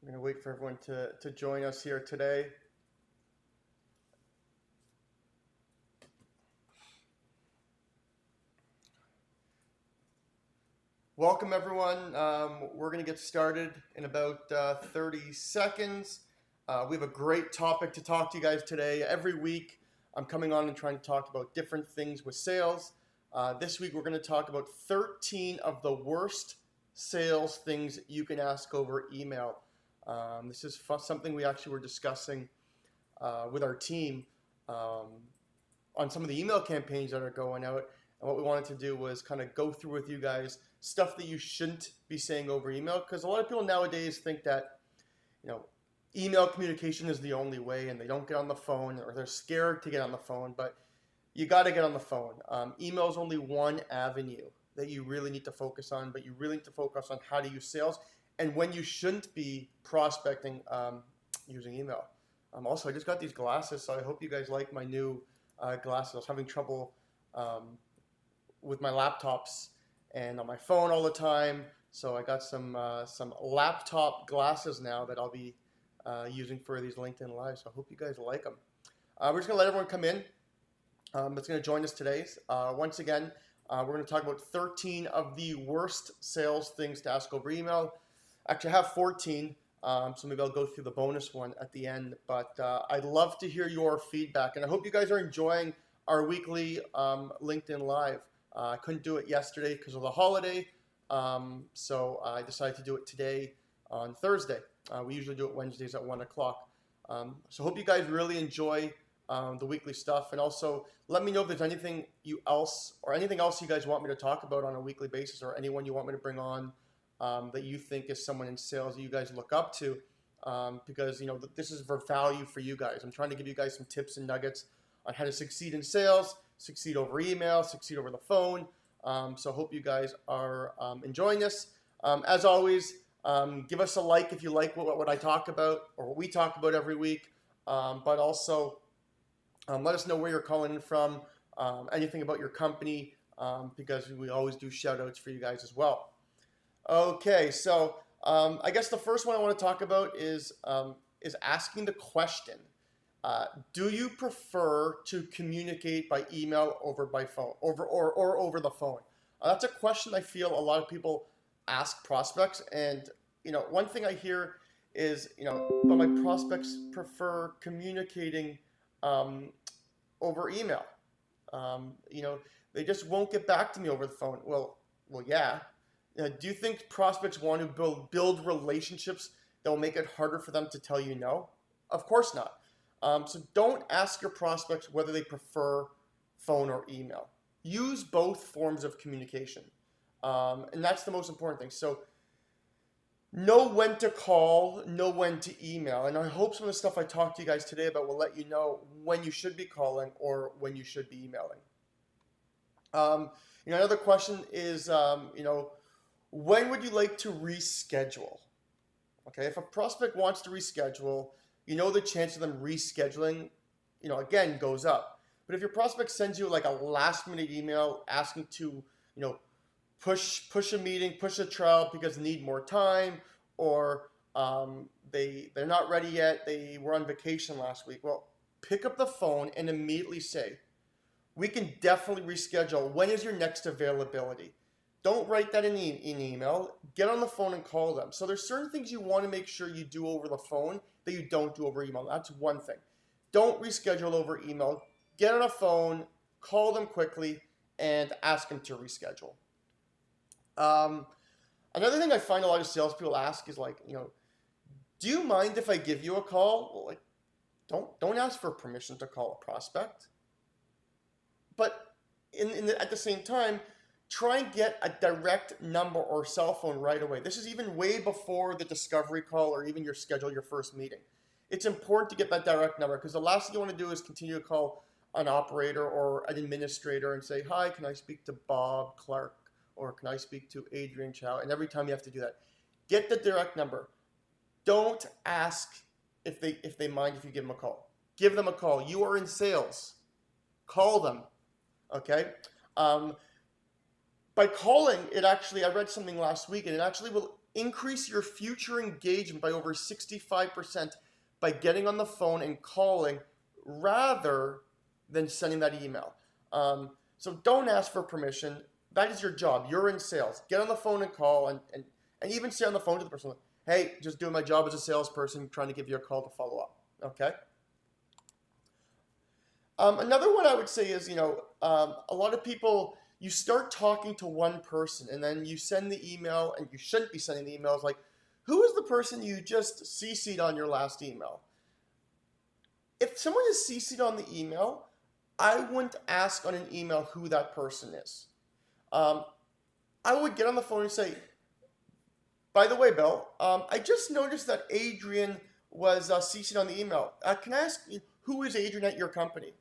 We're going to wait for everyone to join us here today. Welcome, everyone. We're going to get started in about 30 seconds. We have a great topic to talk to you guys today. Every week, I'm coming on and trying to talk about different things with sales. This week, we're going to talk about 13 of the worst sales things you can ask over email. This is something we actually were discussing with our team on some of the email campaigns that are going out. And what we wanted to do was kind of go through with you guys stuff that you shouldn't be saying over email, because a lot of people nowadays think that, email communication is the only way, and they don't get on the phone, or they're scared to get on the phone. But you got to get on the phone. Email is only one avenue that you really need to focus on, but you really need to focus on how to use sales and when you shouldn't be prospecting using email. Also, I just got these glasses, so I hope you guys like my new glasses. I was having trouble with my laptops and on my phone all the time, so I got some laptop glasses now that I'll be using for these LinkedIn Lives. So I hope you guys like them. We're just gonna let everyone come in that's gonna join us today. Once again, we're gonna talk about 13 of the worst sales things to ask over email. Actually, I have 14, so maybe I'll go through the bonus one at the end. But I'd love to hear your feedback, and I hope you guys are enjoying our weekly LinkedIn Live. I couldn't do it yesterday because of the holiday, so I decided to do it today on Thursday. We usually do it Wednesdays at 1 o'clock. So hope you guys really enjoy the weekly stuff, and also let me know if there's anything else you guys want me to talk about on a weekly basis, or anyone you want me to bring on that you think is someone in sales that you guys look up to, because this is for value for you guys. I'm trying to give you guys some tips and nuggets on how to succeed in sales, succeed over email, succeed over the phone. So hope you guys are enjoying this. As always, give us a like if you like what I talk about or what we talk about every week. But also let us know where you're calling in from, anything about your company, because we always do shout outs for you guys as well. Okay, so I guess the first one I want to talk about is asking the question. Do you prefer to communicate by email over by phone, or over the phone? That's a question I feel a lot of people ask prospects, and one thing I hear is but my prospects prefer communicating over email. They just won't get back to me over the phone. Well, yeah. Do you think prospects want to build relationships that will make it harder for them to tell you no? Of course not. So don't ask your prospects whether they prefer phone or email. Use both forms of communication. And that's the most important thing. So know when to call, know when to email. And I hope some of the stuff I talked to you guys today about will let you know when you should be calling or when you should be emailing. Another question is, when would you like to reschedule? Okay, if a prospect wants to reschedule, the chance of them rescheduling, again, goes up. But if your prospect sends you like a last minute email asking to, push a meeting, push a trial because they need more time, or they're not ready yet, they were on vacation last week, well, pick up the phone and immediately say, we can definitely reschedule. When is your next availability? Don't write that in email. Get on the phone and call them. So there's certain things you want to make sure you do over the phone that you don't do over email. That's one thing. Don't reschedule over email. Get on a phone, call them quickly, and ask them to reschedule. Another thing I find a lot of salespeople ask is do you mind if I give you a call? Well, don't ask for permission to call a prospect. But at the same time, try and get a direct number or cell phone right away. This is even way before the discovery call or even your first meeting. It's important to get that direct number, because the last thing you want to do is continue to call an operator or an administrator and say, hi, can I speak to Bob Clark? Or can I speak to Adrian Chow? And every time you have to do that, get the direct number. Don't ask if they mind if you give them a call. Give them a call. You are in sales. Call them. Okay? By calling, I read something last week, and it actually will increase your future engagement by over 65% by getting on the phone and calling rather than sending that email. So don't ask for permission. That is your job. You're in sales. Get on the phone and call, and even say on the phone to the person, hey, just doing my job as a salesperson, trying to give you a call to follow up. Okay? Another one I would say is, a lot of people, you start talking to one person and then you send the email, and you shouldn't be sending the emails like, who is the person you just CC'd on your last email? If someone is CC'd on the email, I wouldn't ask on an email who that person is. I would get on the phone and say, by the way, Bill, I just noticed that Adrian was CC'd on the email. Can I ask you, who is Adrian at your company?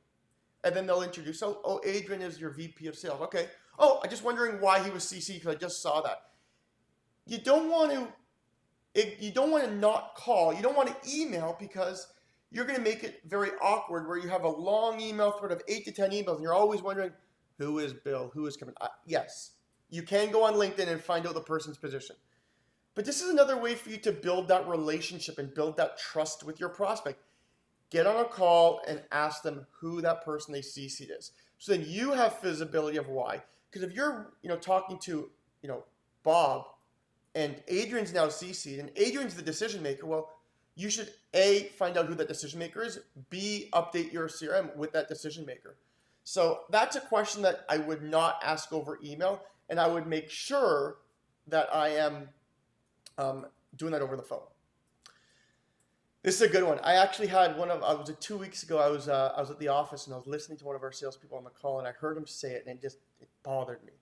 And then they'll introduce, oh, Adrian is your VP of sales. Okay. Oh, I'm just wondering why he was CC'd because I just saw that. You don't want to not call. You don't want to email because you're going to make it very awkward where you have a long email thread of 8 to 10 emails and you're always wondering, who is Bill? Who is Kevin? Yes, you can go on LinkedIn and find out the person's position. But this is another way for you to build that relationship and build that trust with your prospect. Get on a call and ask them who that person they CC'd is. So then you have visibility of why. Because if you're talking to Bob and Adrian's now CC'd and Adrian's the decision maker, well, you should A, find out who that decision maker is, B, update your CRM with that decision maker. So that's a question that I would not ask over email, and I would make sure that I am doing that over the phone. This is a good one. I actually had was 2 weeks ago, I was at the office and I was listening to one of our salespeople on the call and I heard him say it and it bothered me.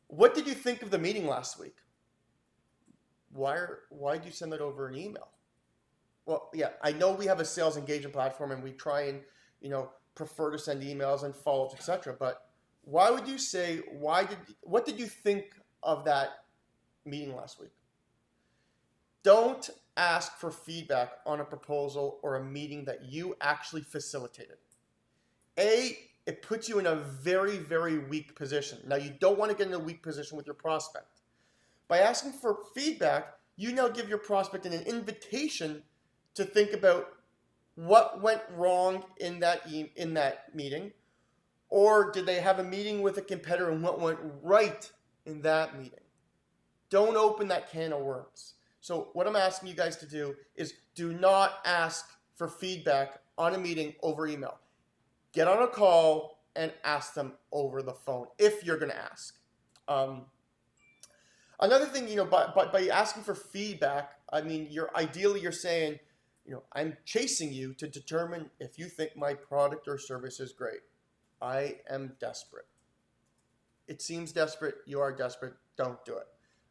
What did you think of the meeting last week? Why did you send that over an email? Well, yeah, I know we have a sales engagement platform and we try and, prefer to send emails and follow-ups, etc. But why would you say, what did you think of that meeting last week? Don't ask for feedback on a proposal or a meeting that you actually facilitated. A, it puts you in a very, very weak position. Now, you don't want to get in a weak position with your prospect. By asking for feedback, you now give your prospect an invitation to think about what went wrong in that meeting, or did they have a meeting with a competitor and what went right in that meeting. Don't open that can of worms. So what I'm asking you guys to do is do not ask for feedback on a meeting over email. Get on a call and ask them over the phone if you're going to ask. Another thing, by asking for feedback, I mean, you're saying, I'm chasing you to determine if you think my product or service is great. I am desperate. It seems desperate. You are desperate. Don't do it.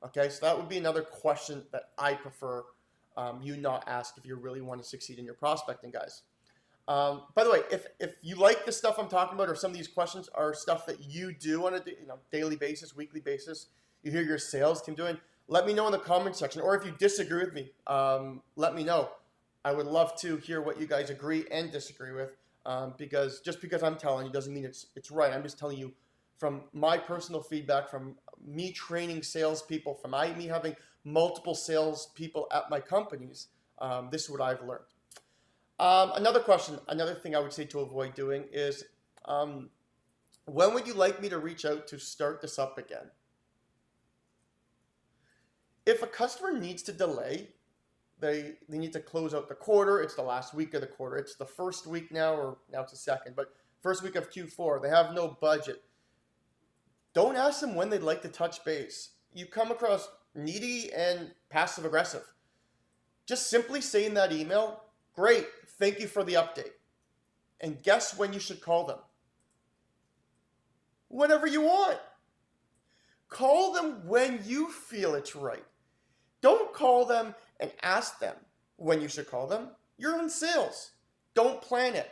Okay, so that would be another question that I prefer you not ask if you really want to succeed in your prospecting, guys. By the way, if you like the stuff I'm talking about, or some of these questions are stuff that you do on a daily basis, weekly basis, you hear your sales team doing, let me know in the comment section. Or if you disagree with me, let me know. I would love to hear what you guys agree and disagree with, because just because I'm telling you doesn't mean it's right. I'm just telling you from my personal feedback, from me training salespeople, from me having multiple salespeople at my companies. This is what I've learned. Another thing I would say to avoid doing is, when would you like me to reach out to start this up again? If a customer needs to delay, they need to close out the quarter. It's the last week of the quarter. It's the first week now, or now it's the second, but first week of Q4. They have no budget. Don't ask them when they'd like to touch base. You come across needy and passive aggressive. Just simply say in that email, great, thank you for the update. And guess when you should call them? Whenever you want. Call them when you feel it's right. Don't call them and ask them when you should call them. You're in sales. Don't plan it.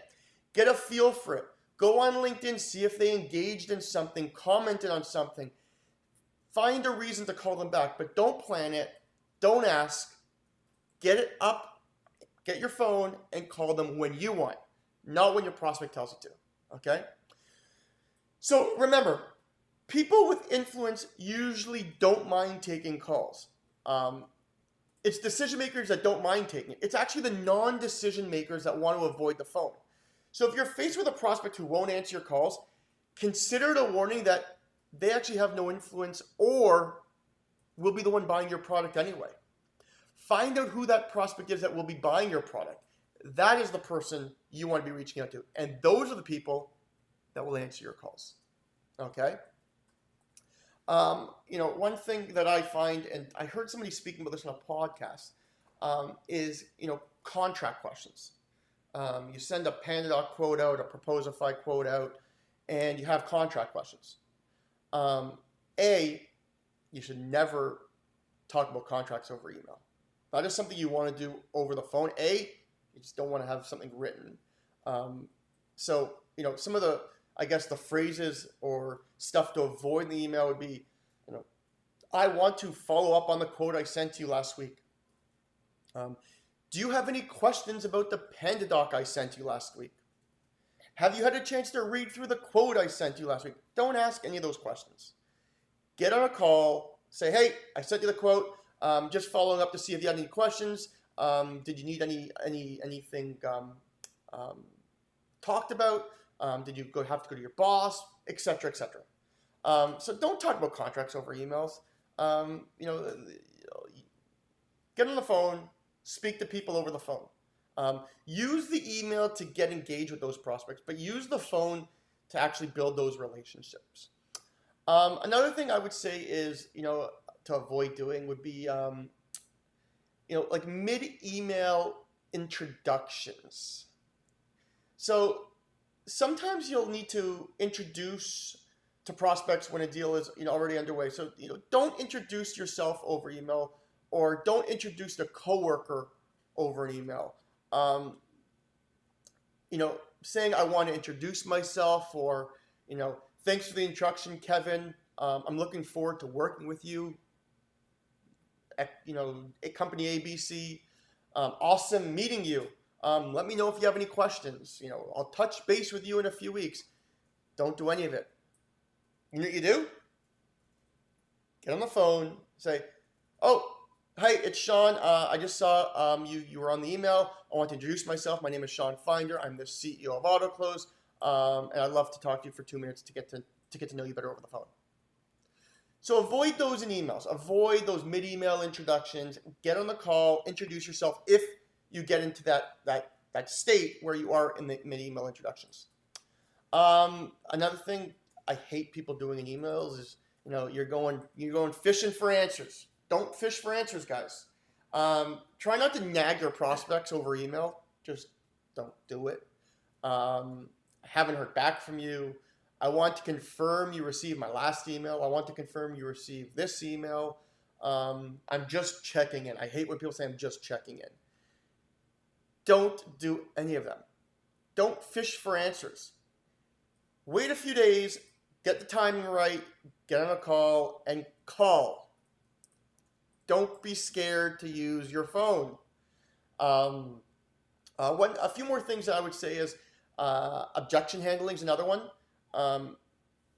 Get a feel for it. Go on LinkedIn, see if they engaged in something, commented on something. Find a reason to call them back, but don't plan it. Don't ask. Get it up, get your phone, and call them when you want, not when your prospect tells you to, okay? So remember, people with influence usually don't mind taking calls. It's decision makers that don't mind taking it. It's actually the non-decision makers that want to avoid the phone. So if you're faced with a prospect who won't answer your calls, consider it a warning that they actually have no influence or will be the one buying your product anyway. Find out who that prospect is that will be buying your product. That is the person you want to be reaching out to. And those are the people that will answer your calls. Okay? One thing that I find, and I heard somebody speaking about this on a podcast, is, contract questions. You send a PandaDoc quote out, a Proposify quote out, and you have contract questions. You should never talk about contracts over email. That is something you want to do over the phone. You just don't want to have something written. Some of the phrases or stuff to avoid in the email would be, I want to follow up on the quote I sent you last week. Do you have any questions about the PandaDoc I sent you last week? Have you had a chance to read through the quote I sent you last week? Don't ask any of those questions. Get on a call, say, hey, I sent you the quote, just following up to see if you had any questions. Did you need anything talked about? Did you have to go to your boss, et cetera, et cetera. So don't talk about contracts over emails. Get on the phone, speak to people over the phone. Use the email to get engaged with those prospects, but use the phone to actually build those relationships. Another thing I would say is, to avoid doing would be, like mid-email introductions. So sometimes you'll need to introduce to prospects when a deal is already underway. So don't introduce yourself over email, or don't introduce a coworker over an email. Saying I want to introduce myself, or thanks for the introduction, Kevin. I'm looking forward to working with you at company ABC. Awesome meeting you. Let me know if you have any questions. I'll touch base with you in a few weeks. Don't do any of it. You know what you do? Get on the phone, say, oh, hey, it's Sean. I just saw you were on the email. I want to introduce myself. My name is Sean Finder. I'm the CEO of AutoClose, and I'd love to talk to you for 2 minutes to get to know you better over the phone. So avoid those in emails. Avoid those mid-email introductions. Get on the call. Introduce yourself if you get into that state where you are in the mid-email introductions. Another thing I hate people doing in emails is, you're going fishing for answers. Don't fish for answers, guys. Try not to nag your prospects over email. Just don't do it. I haven't heard back from you. I want to confirm you received my last email. I want to confirm you received this email. I'm just checking in. I hate when people say I'm just checking in. Don't do any of them. Don't fish for answers. Wait a few days, get the timing right, get on a call, and call. Don't be scared to use your phone. A few more things that I would say is objection handling is another one.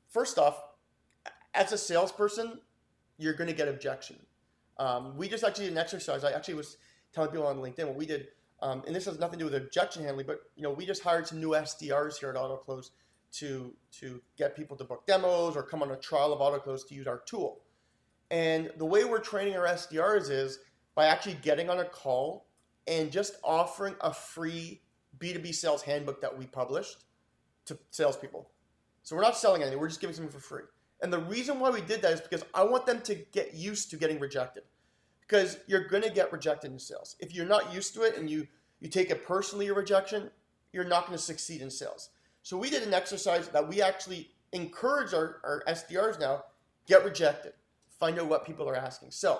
First off, as a salesperson, you're going to get objection. We just actually did an exercise. I actually was telling people on LinkedIn what we did, and this has nothing to do with objection handling, but we just hired some new SDRs here at AutoClose to get people to book demos or come on a trial of AutoClose to use our tool. And the way we're training our SDRs is by actually getting on a call and just offering a free B2B sales handbook that we published to salespeople. So we're not selling anything, we're just giving something for free. And the reason why we did that is because I want them to get used to getting rejected. Because you're going to get rejected in sales. If you're not used to it and you take it personally, your rejection, you're not going to succeed in sales. So we did an exercise that we actually encourage our SDRs now, get rejected. Find out what people are asking. So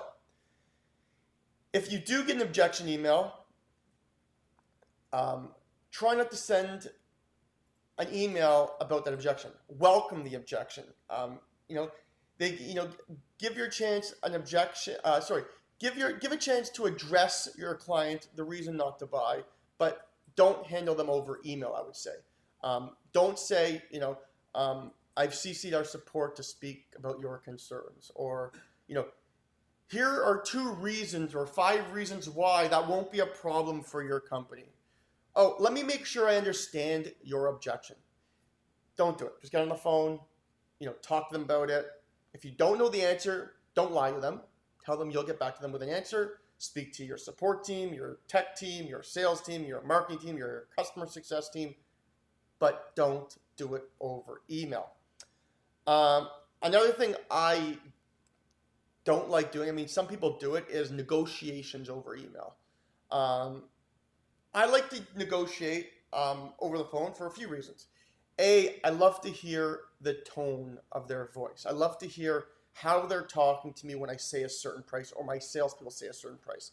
if you do get an objection email, try not to send an email about that objection. Welcome the objection. Give your chance an objection. Give a chance to address your client the reason not to buy, but don't handle them over email. I would say. Don't say I've CC'd our support to speak about your concerns, or Here are 2 reasons or 5 reasons why that won't be a problem for your company. Oh, let me make sure I understand your objection. Don't do it. Just get on the phone, talk to them about it. If you don't know the answer, don't lie to them. Tell them you'll get back to them with an answer. Speak to your support team, your tech team, your sales team, your marketing team, your customer success team, but don't do it over email. Another thing I don't like doing, some people do it, is negotiations over email. I like to negotiate over the phone for a few reasons. I love to hear the tone of their voice. I love to hear how they're talking to me when I say a certain price or my salespeople say a certain price.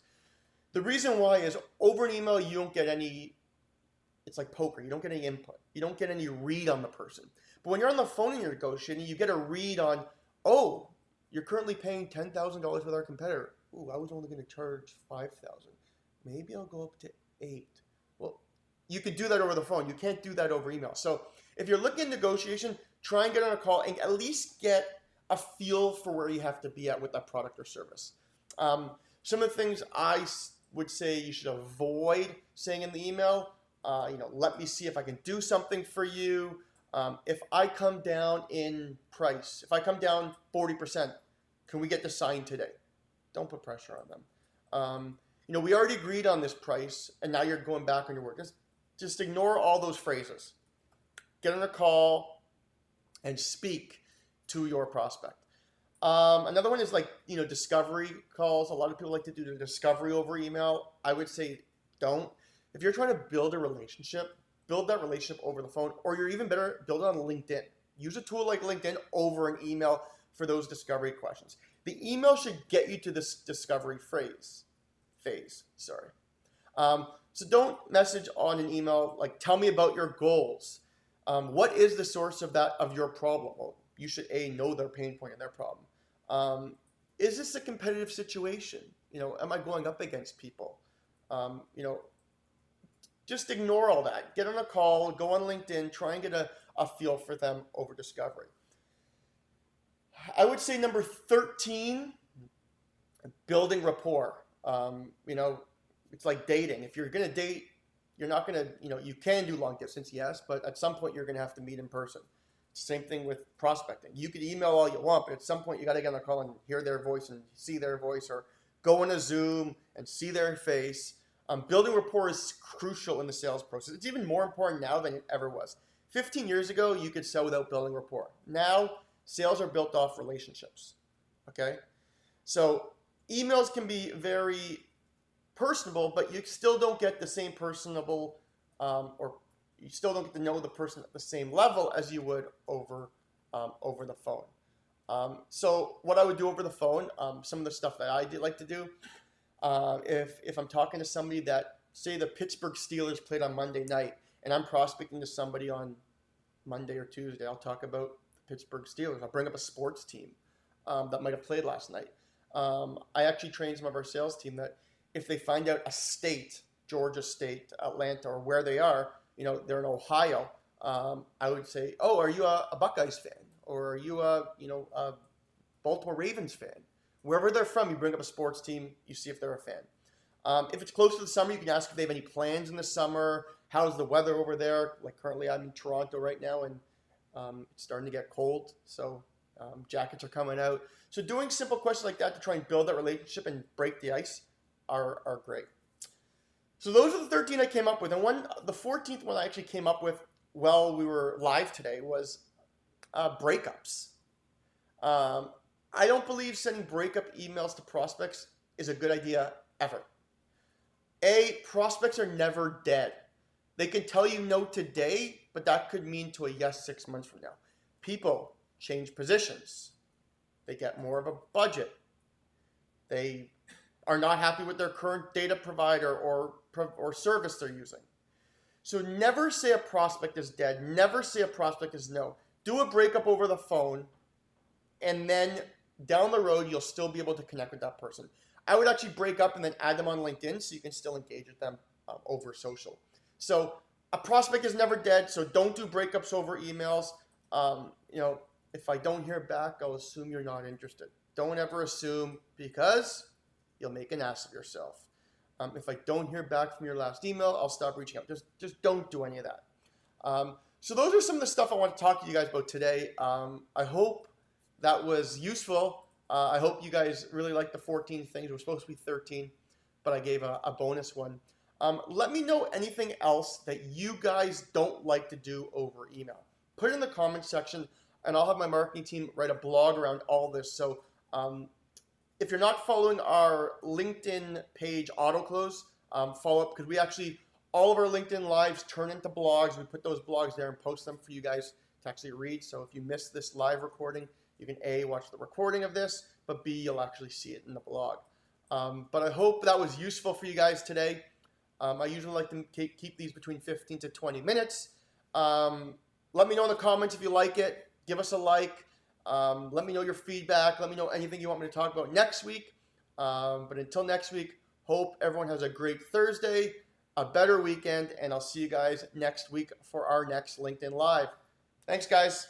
The reason why is over an email, you don't get any, it's like poker. You don't get any input. You don't get any read on the person. But when you're on the phone and you're negotiating, you get a read on, oh, you're currently paying $10,000 with our competitor. Ooh, I was only going to charge $5,000. Maybe I'll go up to $8,000. Well, you could do that over the phone. You can't do that over email. So if you're looking at negotiation, try and get on a call and at least get a feel for where you have to be at with that product or service. Some of the things I would say you should avoid saying in the email, let me see if I can do something for you. If I come down in price, if I come down 40%, can we get this signed today? Don't put pressure on them. We already agreed on this price, and now you're going back on your word. Just ignore all those phrases. Get on a call and speak to your prospect. Another one is discovery calls. A lot of people like to do the discovery over email. I would say don't. If you're trying to build a relationship, build that relationship over the phone, or you're even better, build it on LinkedIn. Use a tool like LinkedIn over an email for those discovery questions. The email should get you to this discovery phase. So don't message on an email like, tell me about your goals. What is the source of your problem? Well, you should know their pain point and their problem. Is this a competitive situation? Am I going up against people? Just ignore all that. Get on a call, go on LinkedIn, try and get a feel for them over discovery. I would say number 13, building rapport. It's like dating. If you're going to date, you're not going to, you can do long distance, yes, but at some point you're going to have to meet in person. Same thing with prospecting. You could email all you want, but at some point you got to get on a call and hear their voice and see their voice, or go on a Zoom and see their face. Building rapport is crucial in the sales process. It's even more important now than it ever was. 15 years ago, you could sell without building rapport. Now, sales are built off relationships. Okay? So emails can be very personable, but you still don't get the same personable, or you still don't get to know the person at the same level as you would over the phone. So what I would do over the phone, some of the stuff that I like to do, if I'm talking to somebody that, say the Pittsburgh Steelers played on Monday night, and I'm prospecting to somebody on Monday or Tuesday, I'll talk about the Pittsburgh Steelers. I'll bring up a sports team that might have played last night. I actually trained some of our sales team that if they find out a state, Georgia State, Atlanta, or where they are, they're in Ohio, I would say, oh, are you a Buckeyes fan? Or are you a Baltimore Ravens fan? Wherever they're from, you bring up a sports team, you see if they're a fan. If it's close to the summer, you can ask if they have any plans in the summer. How's the weather over there? Like currently I'm in Toronto right now, and it's starting to get cold, so jackets are coming out. So doing simple questions like that to try and build that relationship and break the ice are great. So those are the 13 I came up with. And the 14th one I actually came up with while we were live today was breakups. I don't believe sending breakup emails to prospects is a good idea ever. Prospects are never dead. They can tell you no today, but that could mean to a yes 6 months from now. People change positions. They get more of a budget. They are not happy with their current data provider or service they're using. So never say a prospect is dead. Never say a prospect is no. Do a breakup over the phone, and then down the road, you'll still be able to connect with that person. I would actually break up and then add them on LinkedIn so you can still engage with them over social. So a prospect is never dead, so don't do breakups over emails. If I don't hear back, I'll assume you're not interested. Don't ever assume, because you'll make an ass of yourself. If I don't hear back from your last email, I'll stop reaching out. Just don't do any of that. So those are some of the stuff I want to talk to you guys about today. I hope that was useful. I hope you guys really liked the 14 things. It was supposed to be 13, but I gave a bonus one. Let me know anything else that you guys don't like to do over email. Put it in the comments section, and I'll have my marketing team write a blog around all this. So if you're not following our LinkedIn page AutoClose, follow up, because we actually, all of our LinkedIn lives turn into blogs. We put those blogs there and post them for you guys to actually read. So if you missed this live recording, you can A, watch the recording of this, but B, you'll actually see it in the blog. But I hope that was useful for you guys today. I usually like to keep these between 15 to 20 minutes. Let me know in the comments if you like it. Give us a like. Let me know your feedback. Let me know anything you want me to talk about next week. But until next week, hope everyone has a great Thursday, a better weekend, and I'll see you guys next week for our next LinkedIn Live. Thanks, guys.